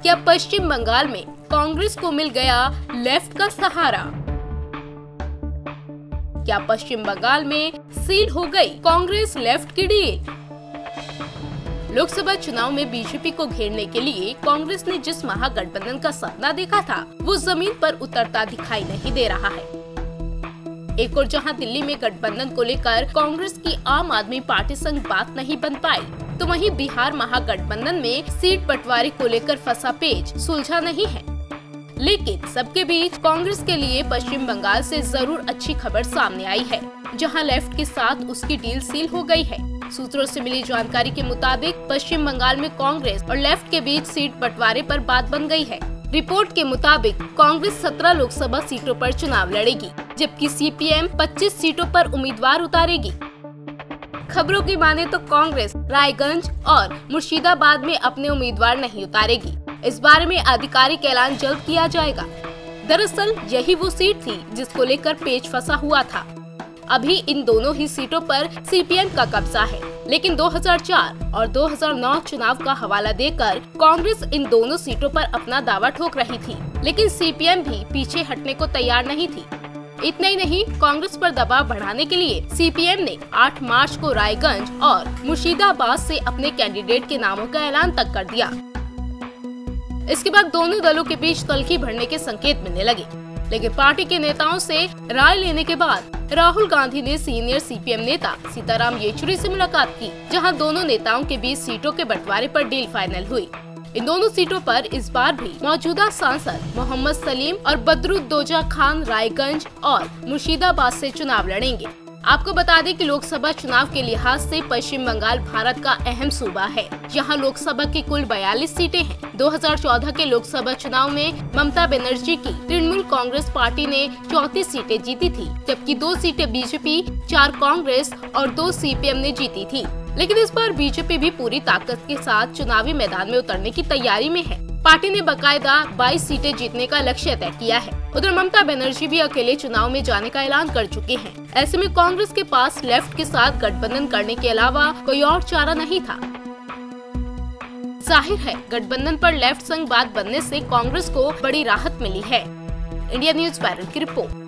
क्या पश्चिम बंगाल में कांग्रेस को मिल गया लेफ्ट का सहारा? क्या पश्चिम बंगाल में सील हो गई कांग्रेस लेफ्ट की डील? लोकसभा चुनाव में बीजेपी को घेरने के लिए कांग्रेस ने जिस महागठबंधन का सपना देखा था, वो जमीन पर उतरता दिखाई नहीं दे रहा है। एक और जहां दिल्ली में गठबंधन को लेकर कांग्रेस की आम आदमी पार्टी संग बात नहीं बन पाई, तो वहीं बिहार महागठबंधन में सीट बंटवारे को लेकर फंसा पेच सुलझा नहीं है। लेकिन सबके बीच कांग्रेस के लिए पश्चिम बंगाल से जरूर अच्छी खबर सामने आई है, जहां लेफ्ट के साथ उसकी डील सील हो गई है। सूत्रों से मिली जानकारी के मुताबिक पश्चिम बंगाल में कांग्रेस और लेफ्ट के बीच सीट बंटवारे पर बात बन गई है। रिपोर्ट के मुताबिक कांग्रेस 17 लोकसभा सीटों पर चुनाव लड़ेगी, जबकि सीपीएम 25 सीटों पर उम्मीदवार उतारेगी। खबरों की माने तो कांग्रेस रायगंज और मुर्शिदाबाद में अपने उम्मीदवार नहीं उतारेगी। इस बारे में आधिकारिक ऐलान जल्द किया जाएगा। दरअसल यही वो सीट थी जिसको लेकर पेच फंसा हुआ था। अभी इन दोनों ही सीटों पर सीपीएम का कब्जा है, लेकिन 2004 और 2009 चुनाव का हवाला देकर कांग्रेस इन दोनों सीटों पर अपना दावा ठोक रही थी, लेकिन सीपीएम भी पीछे हटने को तैयार नहीं थी। इतना ही नहीं, कांग्रेस पर दबाव बढ़ाने के लिए सीपीएम ने 8 मार्च को रायगंज और मुर्शिदाबाद से अपने कैंडिडेट के नामों का ऐलान तक कर दिया। इसके बाद दोनों दलों के बीच तल्खी बढ़ने के संकेत मिलने लगे, लेकिन पार्टी के नेताओं से राय लेने के बाद राहुल गांधी ने सीनियर सीपीएम नेता सीताराम येचुरी से मुलाकात की, जहां दोनों नेताओं के बीच सीटों के बंटवारे पर डील फाइनल हुई। इन दोनों सीटों पर इस बार भी मौजूदा सांसद मोहम्मद सलीम और बदरुद्दोजा खान रायगंज और मुर्शिदाबाद से चुनाव लड़ेंगे। आपको बता दें कि लोकसभा चुनाव के लिहाज से पश्चिम बंगाल भारत का अहम सूबा है, जहां लोकसभा की कुल 42 सीटें हैं। 2014 के लोकसभा चुनाव में ममता बनर्जी की तृणमूल कांग्रेस पार्टी ने 34 सीटें जीती थी, जबकि 2 सीटें बीजेपी, 4 कांग्रेस और 2 सीपीएम ने जीती थी। लेकिन इस बार बीजेपी भी पूरी ताकत के साथ चुनावी मैदान में उतरने की तैयारी में है। पार्टी ने बकायदा 22 सीटें जीतने का लक्ष्य तय किया है। उधर ममता बनर्जी भी अकेले चुनाव में जाने का ऐलान कर चुके हैं। ऐसे में कांग्रेस के पास लेफ्ट के साथ गठबंधन करने के अलावा कोई और चारा नहीं था। जाहिर है, गठबंधन पर लेफ्ट संग बात बनने से कांग्रेस को बड़ी राहत मिली है। इंडिया न्यूज़ वायरल की रिपोर्ट।